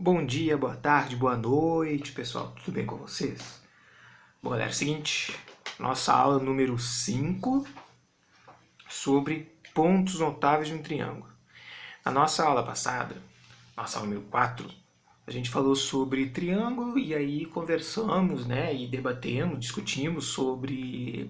Bom dia, boa tarde, boa noite, pessoal. Tudo bem com vocês? Bom, galera, é o seguinte, nossa aula número 5 sobre pontos notáveis de um triângulo. Na nossa aula passada, nossa aula número 4, a gente falou sobre triângulo e aí conversamos, né, e debatemos, discutimos sobre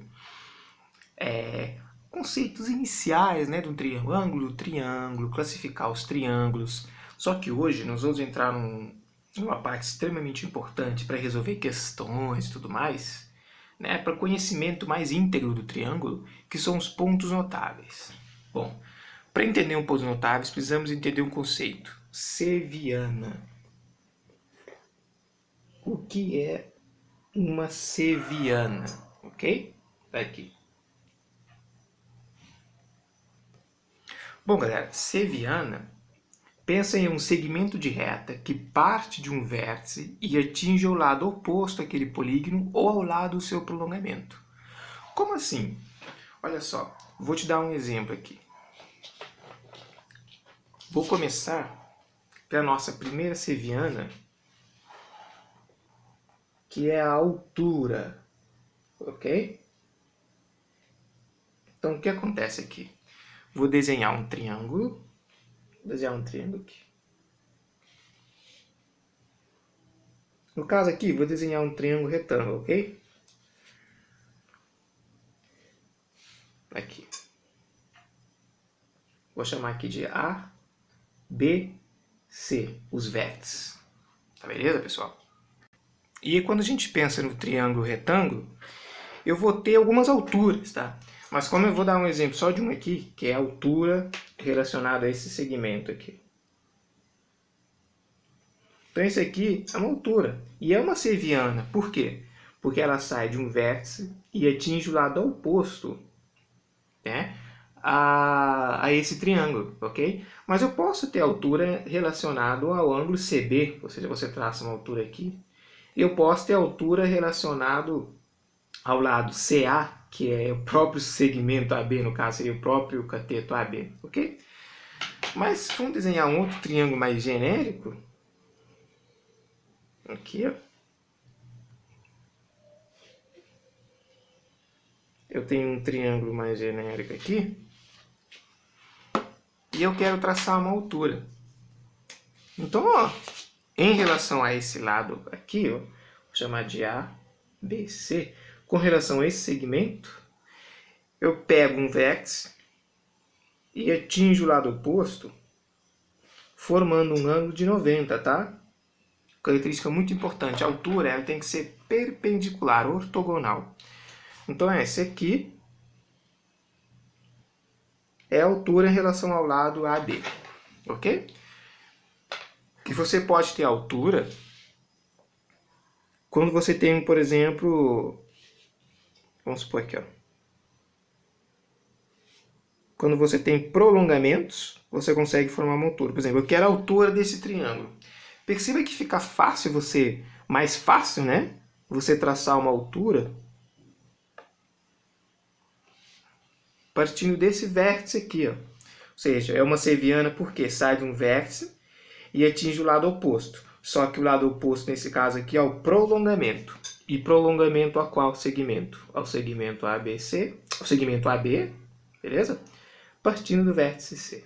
conceitos iniciais, né, de um triângulo, classificar os triângulos. Só que hoje nós vamos entrar numa parte extremamente importante para resolver questões e tudo mais, né, para conhecimento mais íntegro do triângulo, que são os pontos notáveis. Bom, para entender um ponto notáveis, precisamos entender um conceito, seviana. O que é uma seviana? Ok? Tá aqui. Bom, galera, seviana, pensa em um segmento de reta que parte de um vértice e atinge o lado oposto àquele polígono ou ao lado do seu prolongamento. Como assim? Olha só, vou te dar um exemplo aqui. Vou começar pela nossa primeira seviana, que é a altura, ok? Então, o que acontece aqui? Vou desenhar um triângulo. Vou desenhar um triângulo aqui. No caso aqui, vou desenhar um triângulo retângulo, ok? Aqui. Vou chamar aqui de A, B, C, os vértices. Tá beleza, pessoal? E quando a gente pensa no triângulo retângulo, eu vou ter algumas alturas, tá? Mas como eu vou dar um exemplo só de um aqui, que é a altura relacionada a esse segmento aqui. Então esse aqui é uma altura, e é uma seviana. Por quê? Porque ela sai de um vértice e atinge o lado oposto, né, a esse triângulo, ok? Mas eu posso ter altura relacionada ao ângulo CB, ou seja, você traça uma altura aqui. Eu posso ter altura relacionada ao lado CA, que é o próprio segmento AB, no caso seria o próprio cateto AB, ok? Mas vamos desenhar um outro triângulo mais genérico. Aqui, ó. Eu tenho um triângulo mais genérico aqui. E eu quero traçar uma altura. Então, ó, em relação a esse lado aqui, ó, vou chamar de A, B, C. Com relação a esse segmento, eu pego um vértice e atinjo o lado oposto, formando um ângulo de 90, tá? Característica muito importante, a altura ela tem que ser perpendicular, ortogonal. Então, esse aqui é a altura em relação ao lado AB, ok? E você pode ter altura quando você tem, por exemplo, vamos supor aqui, ó. Quando você tem prolongamentos, você consegue formar uma altura. Por exemplo, eu quero a altura desse triângulo. Perceba que fica fácil mais fácil, né? Você traçar uma altura partindo desse vértice aqui, ó. Ou seja, é uma seviana porque sai de um vértice e atinge o lado oposto. Só que o lado oposto, nesse caso aqui, é o prolongamento. E prolongamento a qual segmento? Ao segmento ABC, ao segmento AB, beleza? Partindo do vértice C.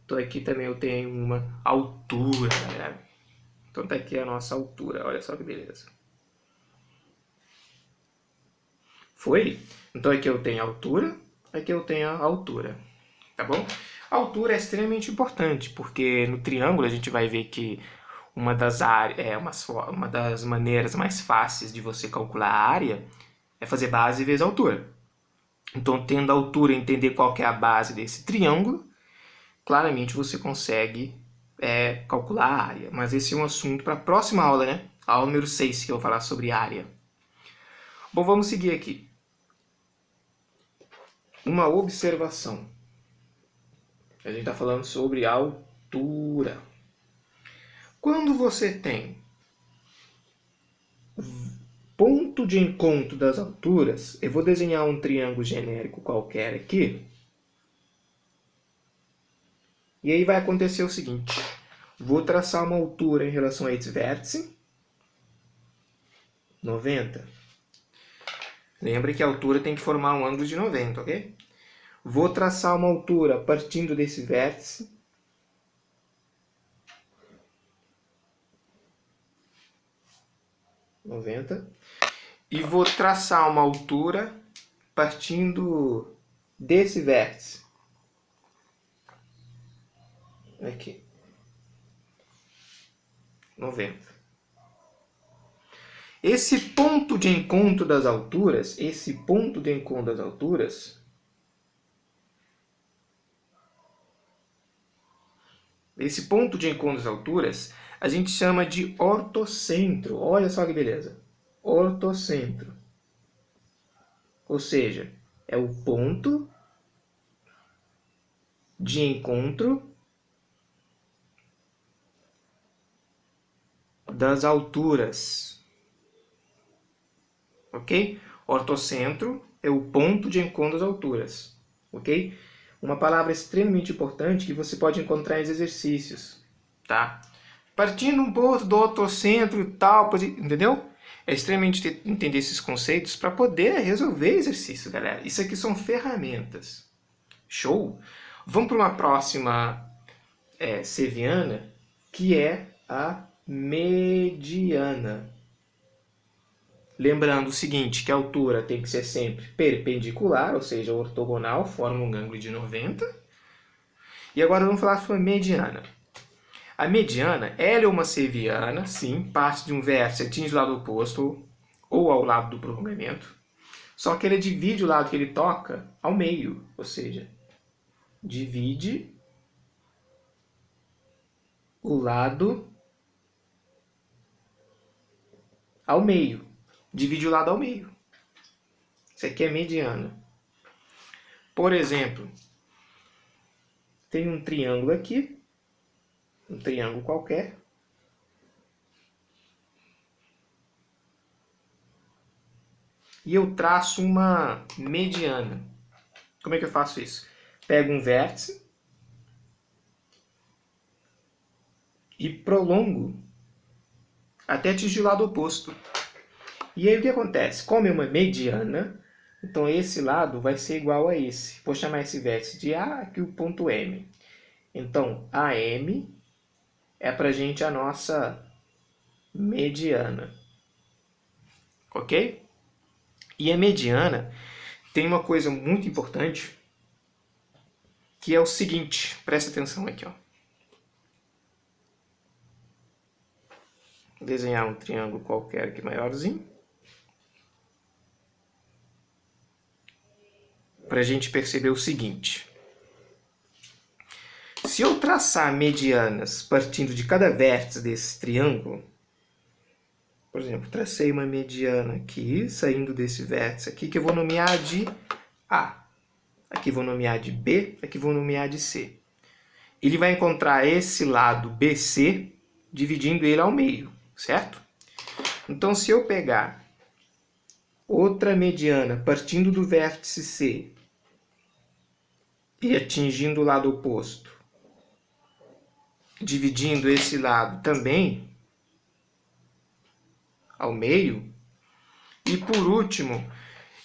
Então aqui também eu tenho uma altura, galera. Então tá aqui a nossa altura, olha só que beleza. Foi? Então aqui eu tenho a altura, aqui eu tenho a altura, tá bom? A altura é extremamente importante, porque no triângulo a gente vai ver que uma das maneiras mais fáceis de você calcular a área é fazer base vezes altura. Então, tendo a altura e entender qual que é a base desse triângulo, claramente você consegue calcular a área. Mas esse é um assunto para a próxima aula, né? A aula número 6, que eu vou falar sobre área. Bom, vamos seguir aqui. Uma observação. A gente está falando sobre altura. Quando você tem ponto de encontro das alturas, eu vou desenhar um triângulo genérico qualquer aqui. E aí vai acontecer o seguinte. Vou traçar uma altura em relação a esse vértice. 90. Lembra que a altura tem que formar um ângulo de 90, ok? Vou traçar uma altura partindo desse vértice. E vou traçar uma altura partindo desse vértice. Aqui. 90. Esse ponto de encontro das alturas, a gente chama de ortocentro. Olha só que beleza. Ortocentro. Ou seja, é o ponto de encontro das alturas. Ok? Ortocentro é o ponto de encontro das alturas. Ok? Uma palavra extremamente importante que você pode encontrar em exercícios. Tá? Partindo um pouco do ortocentro e tal, entendeu? É extremamente entender esses conceitos para poder resolver exercícios, galera. Isso aqui são ferramentas. Show? Vamos para uma próxima seviana, que é a mediana. Lembrando o seguinte, que a altura tem que ser sempre perpendicular, ou seja, ortogonal, forma um ângulo de 90. E agora vamos falar sobre a mediana. A mediana, ela é uma seviana, sim, parte de um vértice, atinge o lado oposto ou ao lado do prolongamento. Só que ele divide o lado que ele toca ao meio, ou seja, divide o lado ao meio. Divide o lado ao meio. Isso aqui é mediana. Por exemplo, tem um triângulo aqui, um triângulo qualquer. E eu traço uma mediana. Como é que eu faço isso? Pego um vértice e prolongo até atingir o lado oposto. E aí o que acontece? Como é uma mediana, então esse lado vai ser igual a esse. Vou chamar esse vértice de A, aqui o ponto M. Então, AM é para a gente a nossa mediana. Ok? E a mediana tem uma coisa muito importante, que é o seguinte, presta atenção aqui, ó. Vou desenhar um triângulo qualquer aqui maiorzinho, para a gente perceber o seguinte. Se eu traçar medianas partindo de cada vértice desse triângulo, por exemplo, tracei uma mediana aqui, saindo desse vértice aqui, que eu vou nomear de A. Aqui vou nomear de B, aqui vou nomear de C. Ele vai encontrar esse lado BC, dividindo ele ao meio, certo? Então, se eu pegar outra mediana partindo do vértice C e atingindo o lado oposto, dividindo esse lado também ao meio, e por último,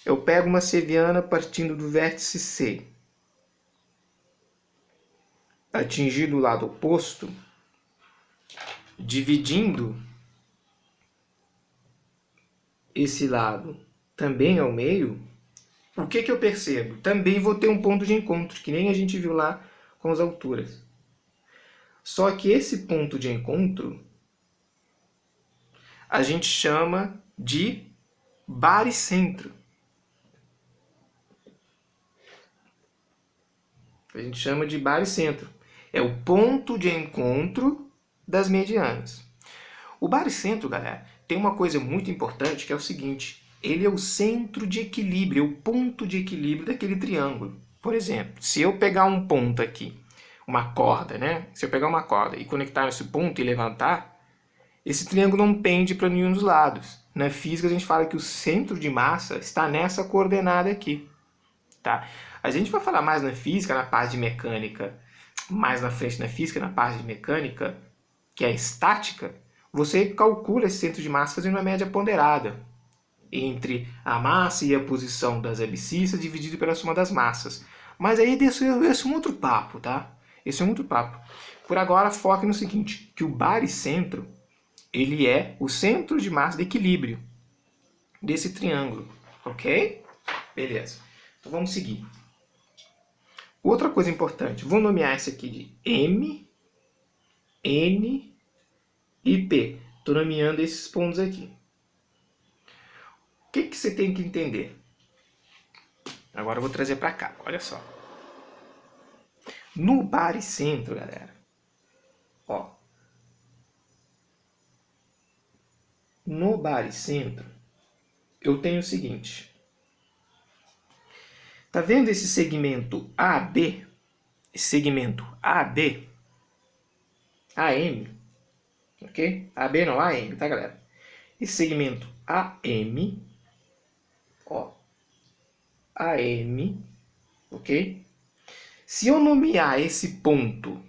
eu pego uma seviana partindo do vértice C, atingindo o lado oposto, dividindo esse lado também ao meio, o que eu percebo? Também vou ter um ponto de encontro, que nem a gente viu lá com as alturas. Só que esse ponto de encontro a gente chama de baricentro. A gente chama de baricentro. É o ponto de encontro das medianas. O baricentro, galera, tem uma coisa muito importante que é o seguinte. Ele é o centro de equilíbrio, é o ponto de equilíbrio daquele triângulo. Por exemplo, se eu pegar um ponto aqui, uma corda, né? Se eu pegar uma corda e conectar nesse ponto e levantar, esse triângulo não pende para nenhum dos lados. Na física a gente fala que o centro de massa está nessa coordenada aqui. Tá? A gente vai falar mais na física, na parte de mecânica, mais na frente na física, na parte de mecânica, que é estática, você calcula esse centro de massa fazendo uma média ponderada entre a massa e a posição das abscissas dividido pela soma das massas. Mas aí esse é um outro papo, tá? Esse é um outro papo. Por agora, foque no seguinte, que o baricentro, ele é o centro de massa de equilíbrio desse triângulo, ok? Beleza. Então vamos seguir. Outra coisa importante, vou nomear esse aqui de M, N e P. Estou nomeando esses pontos aqui. O que você tem que entender? Agora eu vou trazer para cá, olha só. No baricentro, galera, ó, no baricentro, eu tenho o seguinte. Tá vendo esse segmento AB? Esse segmento AB? AM, ok? AB não, AM, tá, galera? Esse segmento AM, ó, AM, ok? Se eu nomear esse ponto,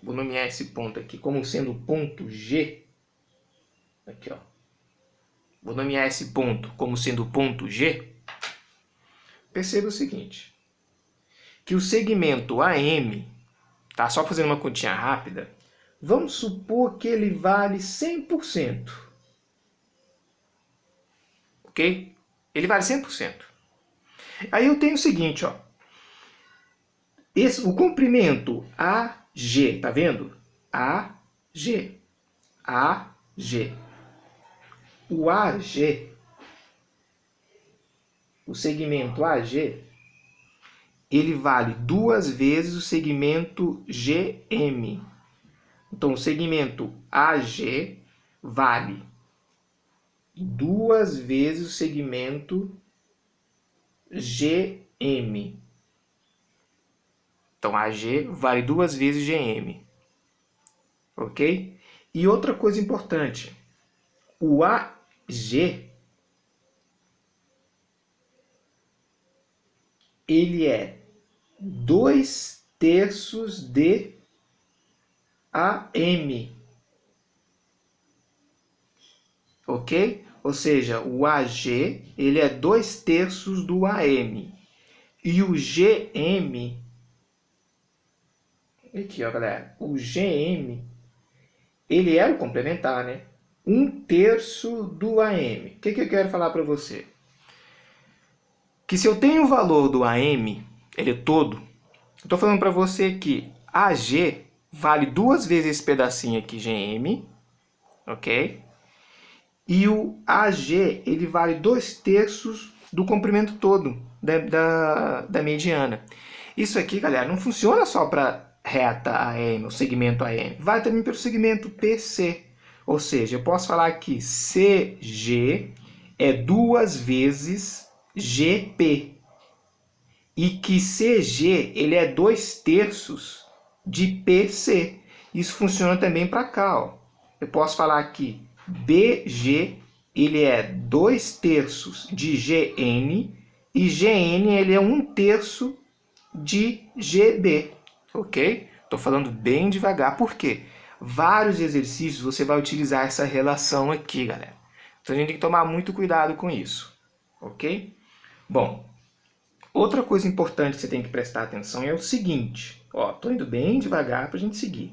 vou nomear esse ponto aqui como sendo o ponto G, aqui, ó. Vou nomear esse ponto como sendo o ponto G. Perceba o seguinte, que o segmento AM, tá? Só fazendo uma continha rápida, vamos supor que ele vale 100%. Ok? Ele vale 100%. Aí eu tenho o seguinte, ó. O comprimento AG, tá vendo? AG. AG. O AG, o segmento AG, ele vale 2 vezes o segmento GM. Então, o segmento AG vale 2 vezes o segmento GM. Então, AG vale 2 vezes GM. Ok? E outra coisa importante, o AG, ele é 2/3 de AM. Ok? Ou seja, o AG, ele é 2/3 do AM. E o GM, aqui ó galera, o GM, ele é o complementar, né? 1/3 do AM. O que eu quero falar para você? Que se eu tenho o valor do AM, ele é todo, eu estou falando para você que AG vale 2 vezes esse pedacinho aqui, GM, ok? E o AG, ele vale 2/3 do comprimento todo da mediana. Isso aqui, galera, não funciona só para reta AM, o segmento AM, vai também para o segmento PC. Ou seja, eu posso falar que CG é 2 vezes GP. E que CG ele é 2/3 de PC. Isso funciona também para cá. Ó. Eu posso falar que BG ele é 2/3 de GN e GN ele é 1/3 de GB. Ok? Estou falando bem devagar. Por quê? Vários exercícios você vai utilizar essa relação aqui, galera. Então a gente tem que tomar muito cuidado com isso. Ok? Bom, outra coisa importante que você tem que prestar atenção é o seguinte. Ó, tô indo bem devagar para a gente seguir.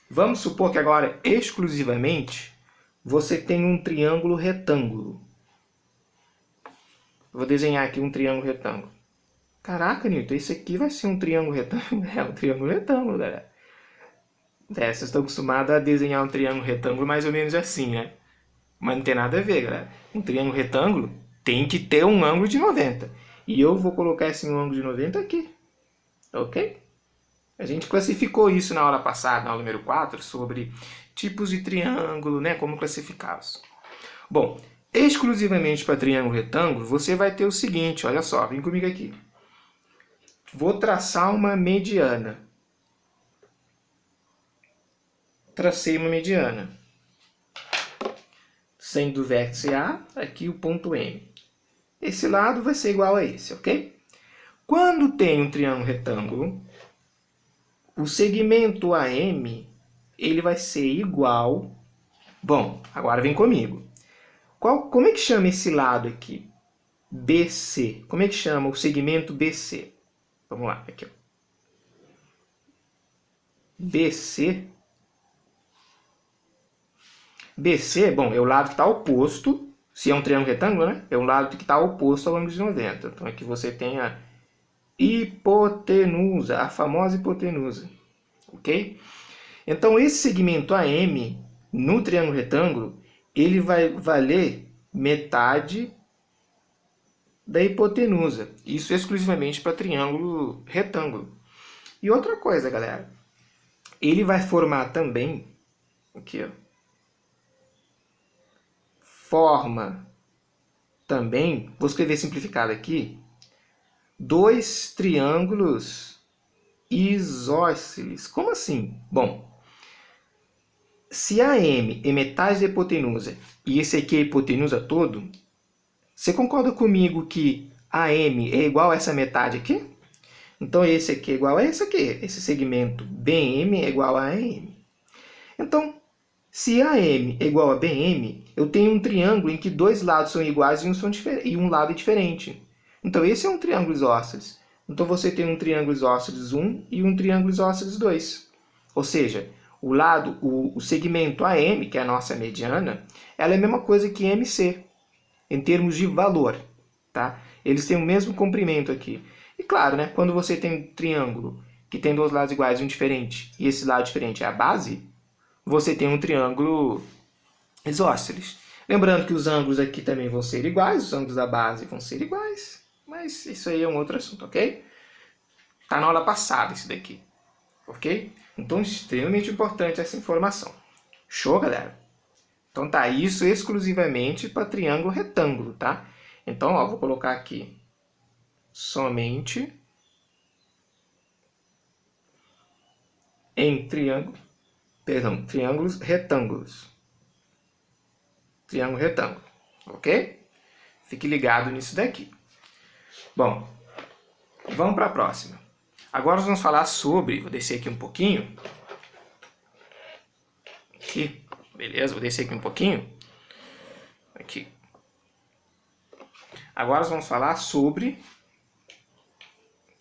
Vamos supor que agora, exclusivamente, você tem um triângulo retângulo. Vou desenhar aqui um triângulo retângulo. Caraca, Newton, esse aqui vai ser um triângulo retângulo? É um triângulo retângulo, galera. Vocês estão acostumados a desenhar um triângulo retângulo mais ou menos assim, né? Mas não tem nada a ver, galera. Um triângulo retângulo tem que ter um ângulo de 90. E eu vou colocar esse ângulo de 90 aqui. Ok? A gente classificou isso na aula passada, na aula número 4, sobre tipos de triângulo, né? Como classificá-los. Bom, exclusivamente para triângulo retângulo, você vai ter o seguinte, olha só, vem comigo aqui. Vou traçar uma mediana. Tracei uma mediana. Sendo o vértice A, aqui o ponto M. Esse lado vai ser igual a esse, ok? Quando tem um triângulo retângulo, o segmento AM ele vai ser igual... Bom, agora vem comigo. Como é que chama esse lado aqui? BC. Como é que chama o segmento BC? Vamos lá, aqui, ó. BC. BC, bom, é o lado que está oposto. Se é um triângulo retângulo, né? É o lado que está oposto ao ângulo de 90. Então aqui você tem a hipotenusa, a famosa hipotenusa. Ok? Então esse segmento AM, no triângulo retângulo, ele vai valer metade da hipotenusa. Isso exclusivamente para triângulo retângulo. E outra coisa, galera. Ele vai formar também, aqui, ó, forma também, vou escrever simplificado aqui, dois triângulos isósceles. Como assim? Bom, se AM é metade da hipotenusa e esse aqui é a hipotenusa todo, você concorda comigo que AM é igual a essa metade aqui? Então esse aqui é igual a esse aqui. Esse segmento BM é igual a AM. Então, se AM é igual a BM, eu tenho um triângulo em que dois lados são iguais e um lado é diferente. Então esse é um triângulo isósceles. Então você tem um triângulo isósceles 1 e um triângulo isósceles 2. Ou seja, o segmento AM, que é a nossa mediana, ela é a mesma coisa que MC, em termos de valor. Tá? Eles têm o mesmo comprimento aqui. E claro, né, quando você tem um triângulo que tem dois lados iguais e um diferente, e esse lado diferente é a base, você tem um triângulo isósceles. Lembrando que os ângulos aqui também vão ser iguais, os ângulos da base vão ser iguais, mas isso aí é um outro assunto, ok? Está na aula passada isso daqui, ok? Então, extremamente importante essa informação. Show, galera? Então tá, isso exclusivamente para triângulo retângulo, tá? Então, ó, vou colocar aqui somente em triângulos retângulos. Triângulo retângulo, ok? Fique ligado nisso daqui. Bom, vamos para a próxima. Agora nós vamos falar sobre, vou descer aqui um pouquinho. Aqui, beleza, vou descer aqui um pouquinho. Aqui. Agora nós vamos falar sobre,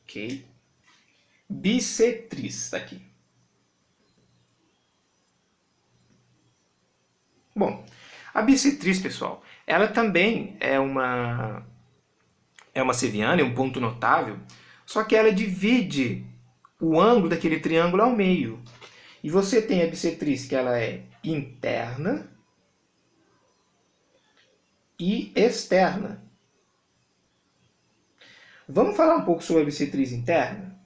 ok, bissetriz, tá aqui. Bom, a bissetriz, pessoal, ela também é uma seviana, é um ponto notável, só que ela divide o ângulo daquele triângulo ao meio. E você tem a bissetriz que ela é interna e externa. Vamos falar um pouco sobre a bissetriz interna?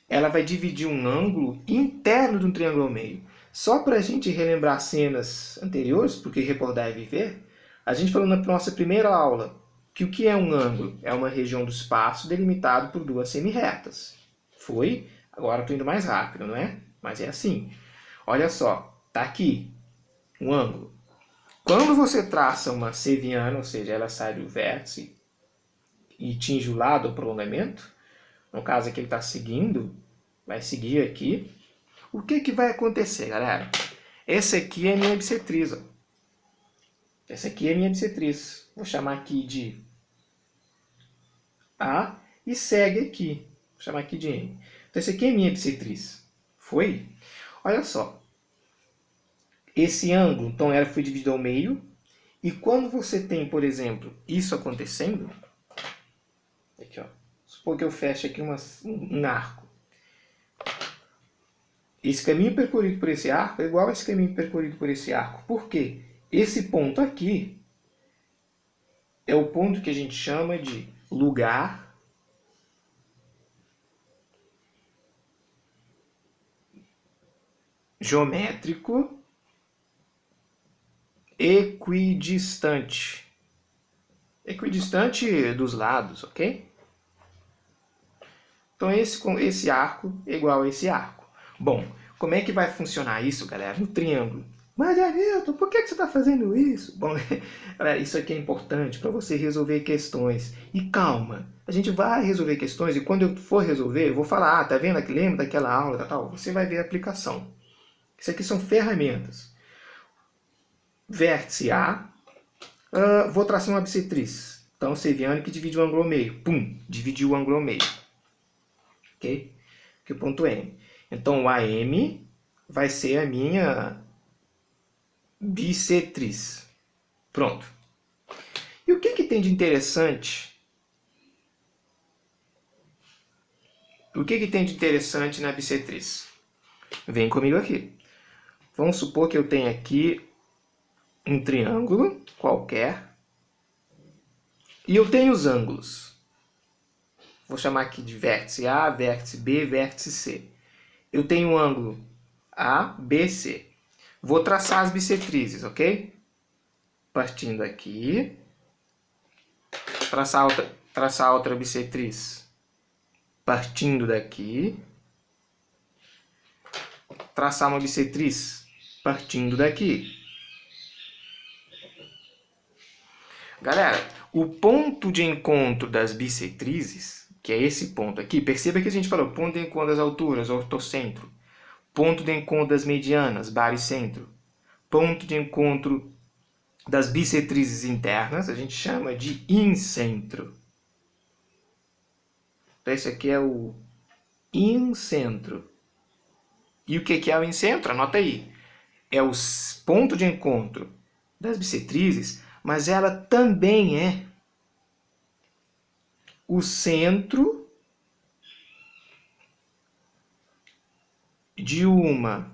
Ela vai dividir um ângulo interno de um triângulo ao meio. Só para a gente relembrar cenas anteriores, porque recordar é viver, a gente falou na nossa primeira aula que o que é um ângulo? É uma região do espaço delimitado por duas semirretas. Foi? Agora estou indo mais rápido, não é? Mas é assim. Olha só, está aqui um ângulo. Quando você traça uma seviana, ou seja, ela sai do vértice e tinge o lado, o prolongamento, no caso aqui ele está seguindo, vai seguir aqui. O que vai acontecer, galera? Essa aqui é a minha bissetriz. Ó. Essa aqui é a minha bissetriz. Vou chamar aqui de A e segue aqui. Vou chamar aqui de M. Então, essa aqui é a minha bissetriz. Foi? Olha só. Esse ângulo, então, ela foi dividido ao meio. E quando você tem, por exemplo, isso acontecendo... Aqui, ó. Supor que eu feche aqui um arco. Esse caminho percorrido por esse arco é igual a esse caminho percorrido por esse arco. Por quê? Esse ponto aqui é o ponto que a gente chama de lugar geométrico equidistante. Equidistante dos lados, ok? Então esse arco é igual a esse arco. Bom, como é que vai funcionar isso, galera? No triângulo. Mas, Hamilton, por que você está fazendo isso? Bom, galera, isso aqui é importante para você resolver questões. E calma, a gente vai resolver questões e quando eu for resolver, eu vou falar, tá vendo aqui, lembra daquela aula, tal? Você vai ver a aplicação. Isso aqui são ferramentas. Vértice A, vou traçar uma bissetriz. Então, Seviano que divide o ângulo ao meio. Pum, dividiu o ângulo ao meio. Ok? Aqui o ponto M. Então, o AM vai ser a minha bissetriz. Pronto. E o que tem de interessante? O que tem de interessante na bissetriz? Vem comigo aqui. Vamos supor que eu tenho aqui um triângulo qualquer e eu tenho os ângulos. Vou chamar aqui de vértice A, vértice B, vértice C. Eu tenho um ângulo A, B, C. Vou traçar as bissetrizes, ok? Partindo aqui. Traçar outra bissetriz. Partindo daqui. Traçar uma bissetriz. Partindo daqui. Galera, o ponto de encontro das bissetrizes, que é esse ponto aqui, perceba que a gente falou ponto de encontro das alturas, ortocentro. Ponto de encontro das medianas, baricentro. Ponto de encontro das bissetrizes internas, a gente chama de incentro. Então, esse aqui é o incentro. E o que é o incentro? Anota aí. É o ponto de encontro das bissetrizes, mas ela também é o centro de uma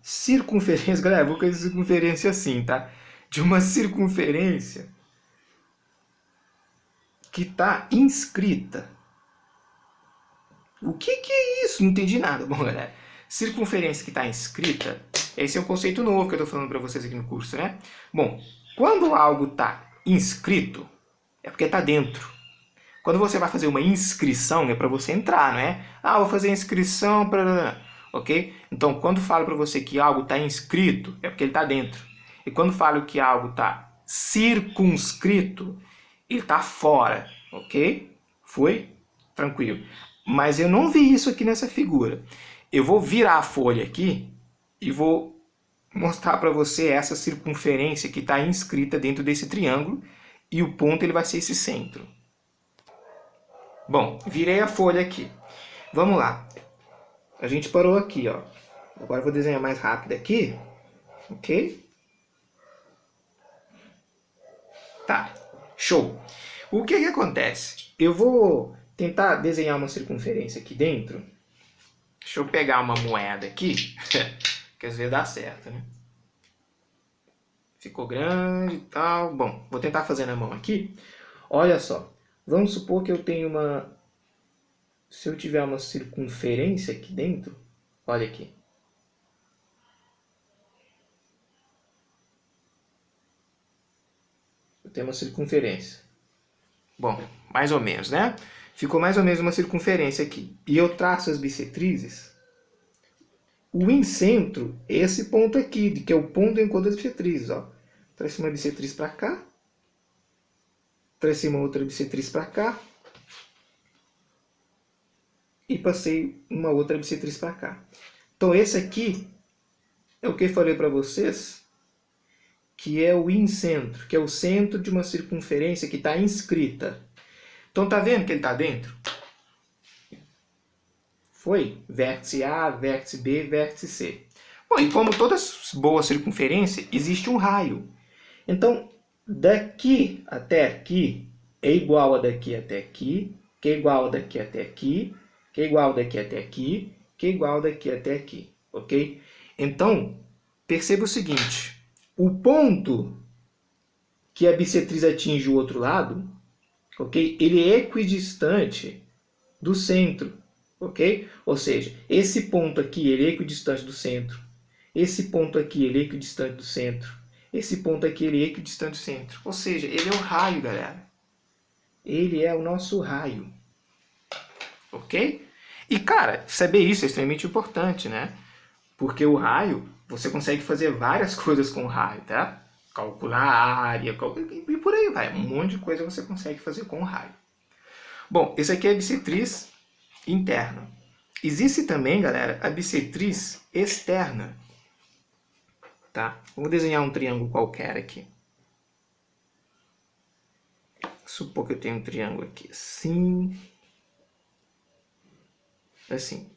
circunferência, galera, vou com circunferência assim, tá? De uma circunferência que está inscrita. O que é isso? Não entendi nada. Bom, galera, circunferência que está inscrita, esse é um conceito novo que eu estou falando para vocês aqui no curso, né? Bom, quando algo está inscrito, é porque está dentro. Quando você vai fazer uma inscrição, é para você entrar, não é? Ah, vou fazer inscrição para... Ok? Então, quando falo para você que algo está inscrito, é porque ele está dentro. E quando falo que algo está circunscrito, ele está fora. Ok? Foi? Tranquilo. Mas eu não vi isso aqui nessa figura. Eu vou virar a folha aqui e vou mostrar para você essa circunferência que está inscrita dentro desse triângulo e o ponto ele vai ser esse centro. Bom, virei a folha aqui. Vamos lá. A gente parou aqui, ó. Agora eu vou desenhar mais rápido aqui. Ok? Tá. Show. O que acontece? Eu vou tentar desenhar uma circunferência aqui dentro. Deixa eu pegar uma moeda aqui. Que às vezes dá certo, né? Ficou grande e tal. Bom, vou tentar fazer na mão aqui. Olha só. Vamos supor que eu tenho uma... Se eu tiver uma circunferência aqui dentro, olha aqui. Eu tenho uma circunferência. Bom, mais ou menos, né? Ficou mais ou menos uma circunferência aqui. E eu traço as bissetrizes. O incentro é esse ponto aqui, que é o ponto de encontro das bissetrizes. Ó. Tracei uma bissetriz para cá. Tracei uma outra bissetriz para cá. E passei uma outra bissetriz para cá. Então esse aqui é o que eu falei para vocês, que é o incentro, que é o centro de uma circunferência que está inscrita. Então tá vendo que ele está dentro? Foi vértice A, vértice B, vértice C. Bom, e como toda boa circunferência, existe um raio. Então, daqui até aqui é igual a daqui até aqui, que é igual a daqui até aqui, que é igual daqui até aqui, que é igual daqui até aqui, ok? Então, perceba o seguinte, o ponto que a bissetriz atinge o outro lado, ok? Ele é equidistante do centro, ok? Ou seja, esse ponto aqui ele é equidistante do centro, esse ponto aqui ele é equidistante do centro, esse ponto aqui ele é equidistante do centro. Ou seja, ele é o raio, galera. Ele é o nosso raio. Ok? E, cara, saber isso é extremamente importante, né? Porque o raio, você consegue fazer várias coisas com o raio, tá? Calcular a área, e por aí vai. Um monte de coisa você consegue fazer com o raio. Bom, esse aqui é a bissetriz interna. Existe também, galera, a bissetriz externa. Tá? Vou desenhar um triângulo qualquer aqui. Supor que eu tenho um triângulo aqui assim. Assim.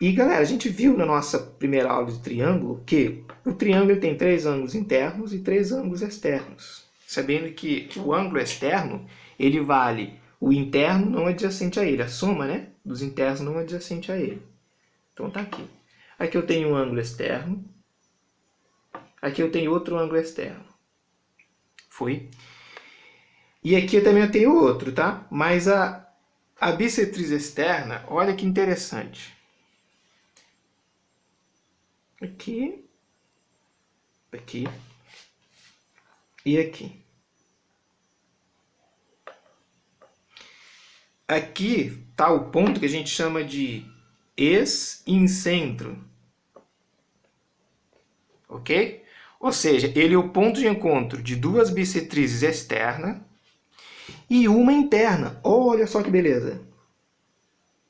E, galera, a gente viu na nossa primeira aula de triângulo que o triângulo tem 3 ângulos internos e 3 ângulos externos. Sabendo que o ângulo externo, ele vale o interno não adjacente a ele. A soma, né, dos internos não adjacente a ele. Então tá aqui. Aqui eu tenho um ângulo externo. Aqui eu tenho outro ângulo externo. Foi? E aqui eu também tenho outro, tá? Mas a bissetriz externa, olha que interessante. Aqui, aqui e aqui. Aqui está o ponto que a gente chama de ex-incentro. Ok? Ou seja, ele é o ponto de encontro de duas bissetrizes externas e uma interna. Olha só que beleza.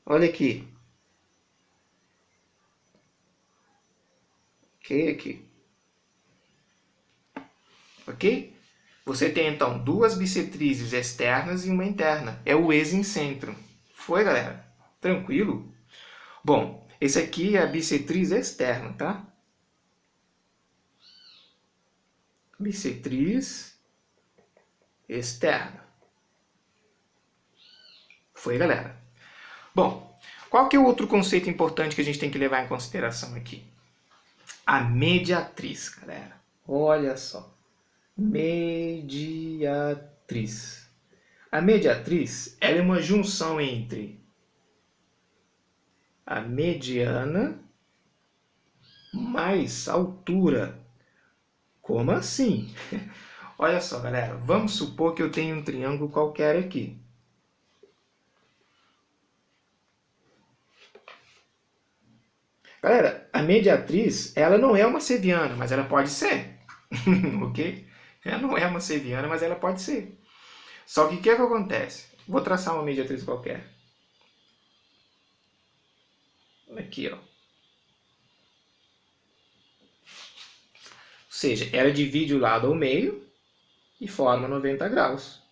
Olha aqui. Aqui. Ok? Você tem, então, duas bissetrizes externas e uma interna. É o ex-incentro. Foi, galera? Tranquilo? Bom, esse aqui é a bissetriz externa, tá? Bissetriz externa. Foi, galera? Bom, qual que é o outro conceito importante que a gente tem que levar em consideração aqui? A mediatriz, galera. Olha só. Mediatriz. A mediatriz, ela é uma junção entre a mediana mais a altura. Como assim? Olha só, galera. Vamos supor que eu tenho um triângulo qualquer aqui. Galera, a mediatriz, ela não é uma seviana, mas ela pode ser. Ok? Ela não é uma seviana, mas ela pode ser. Só que o que acontece? Vou traçar uma mediatriz qualquer. Aqui, ó. Ou seja, ela divide o lado ao meio e forma 90 graus.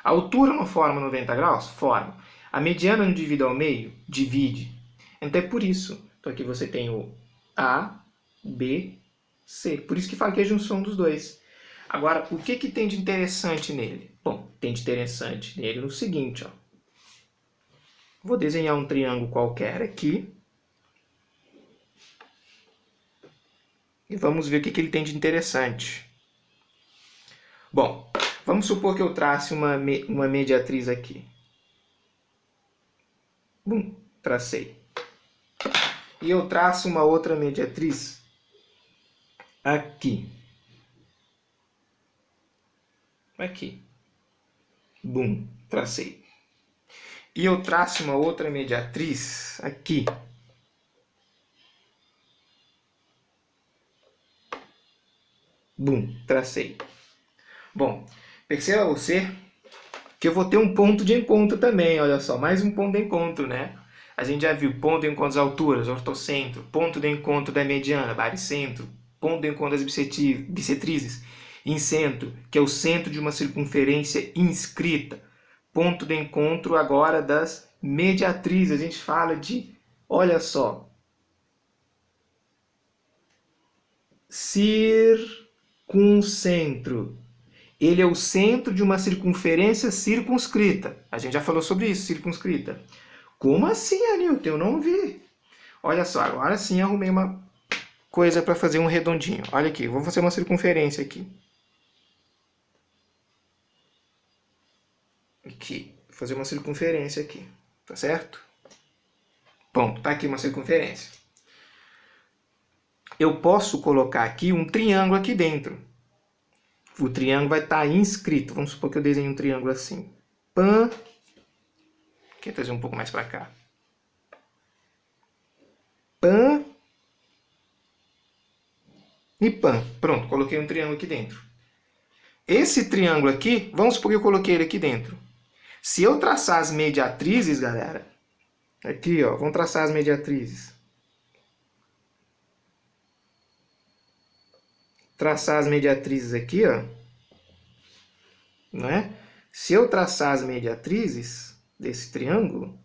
A altura não forma 90 graus? Forma. A mediana não divide ao meio? Divide. Então é por isso. Então aqui você tem o A, B, C. Por isso que fala que é a junção dos dois. Agora, o que tem de interessante nele? Bom, tem de interessante nele no seguinte, ó. Vou desenhar um triângulo qualquer aqui. E vamos ver o que ele tem de interessante. Bom, vamos supor que eu trace uma mediatriz aqui. Tracei. E eu traço uma outra mediatriz aqui. Aqui. Tracei. E eu traço uma outra mediatriz aqui. Tracei. Bom, perceba você que eu vou ter um ponto de encontro também, olha só, mais um ponto de encontro, né? A gente já viu ponto de encontro das alturas, ortocentro, ponto de encontro da mediana, baricentro, ponto de encontro das bissetrizes, incentro, que é o centro de uma circunferência inscrita, ponto de encontro agora das mediatrizes, a gente fala de, olha só, circuncentro. Ele é o centro de uma circunferência circunscrita. A gente já falou sobre isso, circunscrita. Como assim, Anilton? Eu não vi. Olha só, agora sim arrumei uma coisa para fazer um redondinho. Olha aqui, vou fazer uma circunferência aqui. Aqui, vou fazer uma circunferência aqui, tá certo? Bom, tá aqui uma circunferência. Eu posso colocar aqui um triângulo aqui dentro. O triângulo vai estar inscrito. Vamos supor que eu desenhe um triângulo assim. Pan. Quer trazer um pouco mais para cá. Pan. e pam, pronto, coloquei um triângulo aqui dentro. Esse triângulo aqui, vamos supor que eu coloquei ele aqui dentro. Se eu traçar as mediatrizes, galera, aqui, ó, vamos traçar as mediatrizes. Traçar as mediatrizes aqui, ó, não é? Se eu traçar as mediatrizes desse triângulo,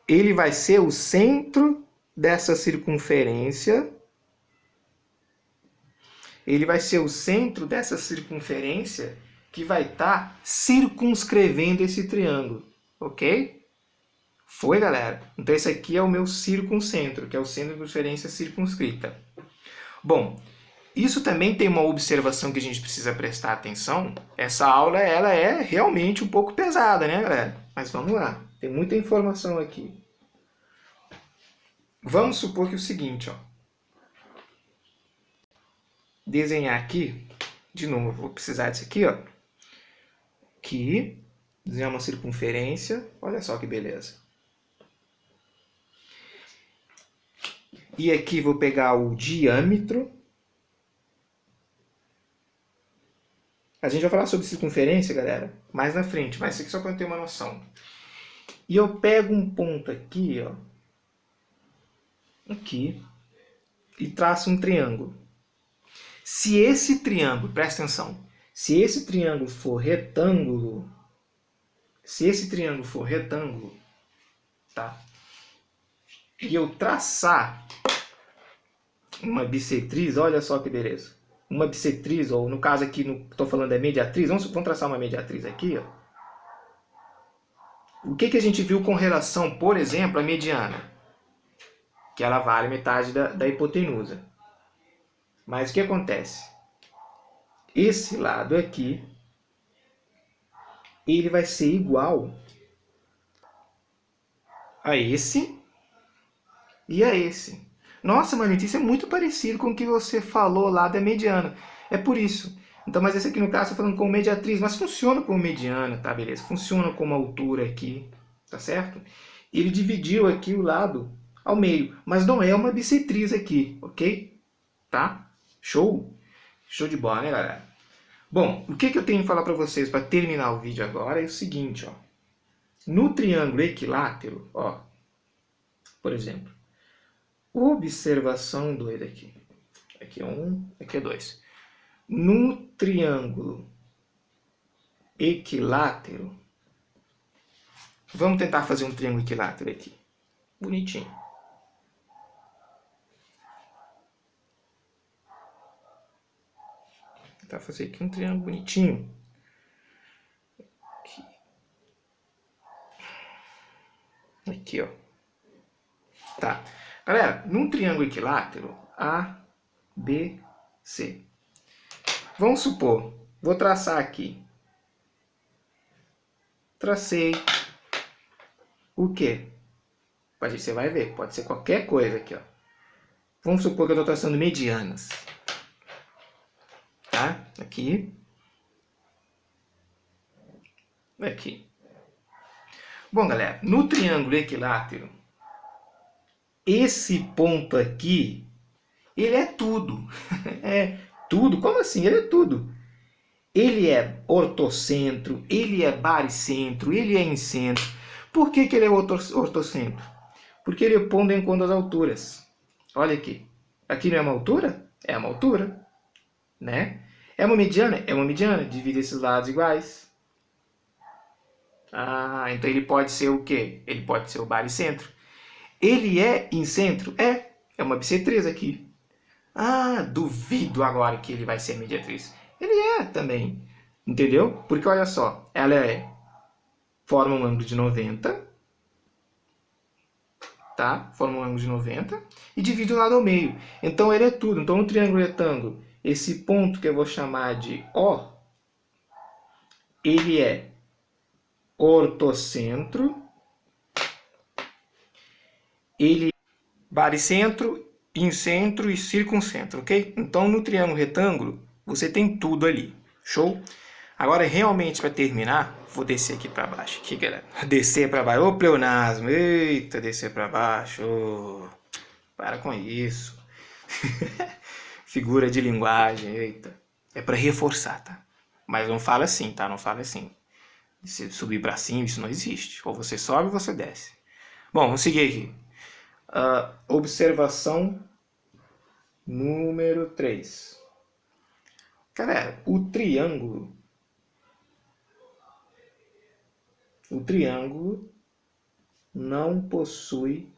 ele vai ser o centro dessa circunferência. Ele vai ser o centro dessa circunferência que vai estar circunscrevendo esse triângulo, ok? Foi, galera? Então esse aqui é o meu circuncentro, que é o centro de circunferência circunscrita. Bom, isso também tem uma observação que a gente precisa prestar atenção. Essa aula ela é realmente um pouco pesada, né, galera? Mas vamos lá, tem muita informação aqui. Vamos supor que é o seguinte, ó. Desenhar aqui, de novo, vou precisar disso aqui, ó. Aqui, desenhar uma circunferência, olha só que beleza. E aqui vou pegar o diâmetro. A gente vai falar sobre circunferência, galera, mais na frente, mas isso aqui só para ter uma noção. E eu pego um ponto aqui, ó, aqui, e traço um triângulo. Se esse triângulo, presta atenção, se esse triângulo for retângulo, tá? E eu traçar uma bissetriz, olha só que beleza. Uma bissetriz, ou no caso aqui, estou falando é mediatriz, vamos traçar uma mediatriz aqui, ó. O que a gente viu com relação, por exemplo, à mediana? Que ela vale metade da hipotenusa. Mas o que acontece? Esse lado aqui, ele vai ser igual a esse e a esse. Nossa, Manito, isso é muito parecido com o que você falou lá da mediana. É por isso. Então, mas esse aqui no caso, eu tô falando como mediatriz, mas funciona como mediana, tá? Beleza? Funciona como altura aqui, tá certo? Ele dividiu aqui o lado ao meio, mas não é uma bissetriz aqui, ok? Tá? Show? Show de bola, né, galera? Bom, o que eu tenho que falar para vocês para terminar o vídeo agora é o seguinte, ó. No triângulo equilátero, ó, por exemplo, observação 2 aqui. Aqui é 1, aqui é 2. No triângulo equilátero, vamos tentar fazer um triângulo equilátero aqui. Bonitinho. Vou tentar fazer aqui um triângulo bonitinho. Aqui, ó. Tá. Galera, num triângulo equilátero, A, B, C. Vamos supor, vou traçar aqui. Tracei o quê? Você vai ver, pode ser qualquer coisa aqui, ó. Vamos supor que eu estou traçando medianas. Tá? Aqui. Aqui. Bom, galera, no triângulo equilátero, esse ponto aqui, ele é tudo. É tudo? Como assim? Ele é tudo. Ele é ortocentro, ele é baricentro, ele é incentro. Por que ele é ortocentro? Porque ele é pondo em conta as alturas. Olha aqui. Aqui não é uma altura? É uma altura. Né? É uma mediana? É uma mediana. Divide esses lados iguais. Ah, então ele pode ser o quê? Ele pode ser o baricentro. Ele é incentro? É uma bissetriz aqui. Ah, duvido agora que ele vai ser mediatriz. Ele é também, entendeu? Porque olha só, ela forma um ângulo de 90, tá? Forma um ângulo de 90 e divide o lado ao meio. Então ele é tudo. Então no triângulo retângulo, esse ponto que eu vou chamar de O, ele é ortocentro, ele é baricentro, incentro e circuncentro, ok? Então no triângulo retângulo você tem tudo ali, show? Agora realmente para terminar, vou descer aqui para baixo, aqui galera, descer para baixo, ô pleonasmo, eita, descer para baixo, Para com isso. Figura de linguagem, eita. É para reforçar, tá? Mas não fala assim, tá? Não fala assim. Se subir para cima, isso não existe. Ou você sobe ou você desce. Bom, vamos seguir aqui. Observação número 3. Galera, o triângulo não possui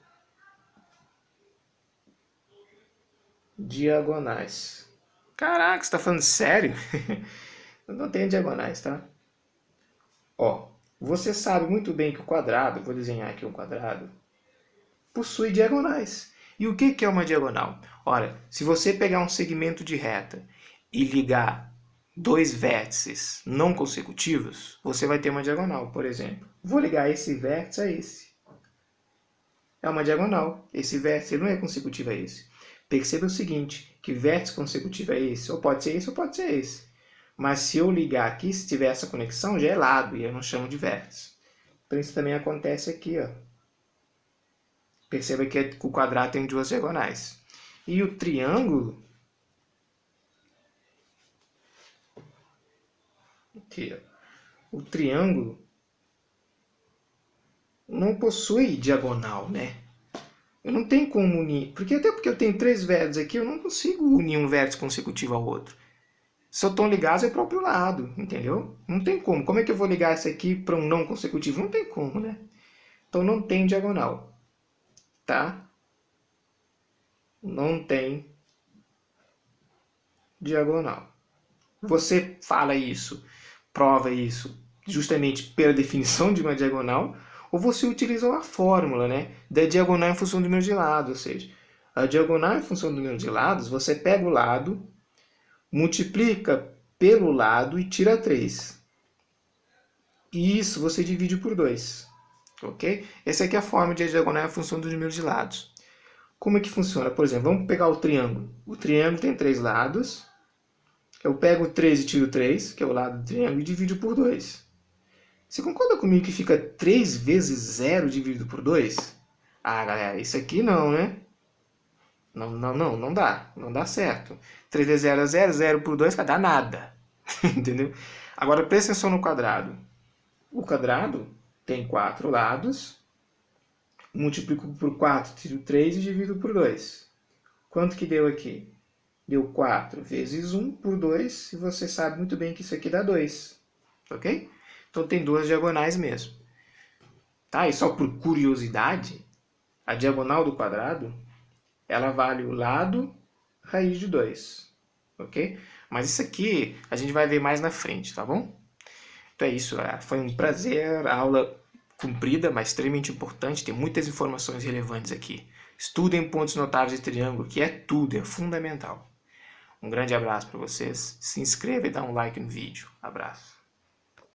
diagonais. Caraca, você tá falando sério? Não tem diagonais, tá? Ó, você sabe muito bem que o quadrado, vou desenhar aqui um quadrado, possui diagonais. E o que é uma diagonal? Ora, se você pegar um segmento de reta e ligar dois vértices não consecutivos, você vai ter uma diagonal, por exemplo. Vou ligar esse vértice a esse. É uma diagonal. Esse vértice não é consecutivo a esse. Perceba o seguinte, que vértice consecutivo é esse? Ou pode ser esse ou pode ser esse. Mas se eu ligar aqui, se tiver essa conexão, já é lado, e eu não chamo de vértice. Então isso também acontece aqui, ó. Perceba que o quadrado tem duas diagonais. E o triângulo, aqui, ó, o triângulo não possui diagonal, né? Eu não tenho como unir, porque eu tenho três vértices aqui, eu não consigo unir um vértice consecutivo ao outro. Se eu estão ligados é para o próprio lado, entendeu? Não tem como. Como é que eu vou ligar isso aqui para um não consecutivo? Não tem como, né? Então não tem diagonal, tá? Não tem diagonal. Você fala isso, prova isso, justamente pela definição de uma diagonal, ou você utiliza uma fórmula, né, da diagonal em função do número de lados, ou seja, a diagonal em função do número de lados, você pega o lado, multiplica pelo lado e tira 3. E isso você divide por 2, ok? Essa aqui é a forma de diagonal em função do número de lados. Como é que funciona? Por exemplo, vamos pegar o triângulo. O triângulo tem 3 lados. Eu pego 3 e tiro 3, que é o lado do triângulo, e divido por 2. Você concorda comigo que fica 3 vezes 0 dividido por 2? Ah, galera, isso aqui não, né? Não dá. Não dá certo. 3 vezes 0 é 0, 0 por 2 vai dar nada. Entendeu? Agora, presta atenção no quadrado. O quadrado tem 4 lados. Multiplico por 4, tiro 3 e divido por 2. Quanto que deu aqui? Deu 4 vezes 1 por 2, e você sabe muito bem que isso aqui dá 2. Ok? Então tem duas diagonais mesmo. Tá? E só por curiosidade, a diagonal do quadrado, ela vale o lado raiz de 2. Ok? Mas isso aqui a gente vai ver mais na frente, tá bom? Então é isso, galera. Foi um prazer, a aula comprida, mas extremamente importante, tem muitas informações relevantes aqui. Estudem pontos notáveis de triângulo, que é tudo, é fundamental. Um grande abraço para vocês, se inscreva e dá um like no vídeo. Abraço.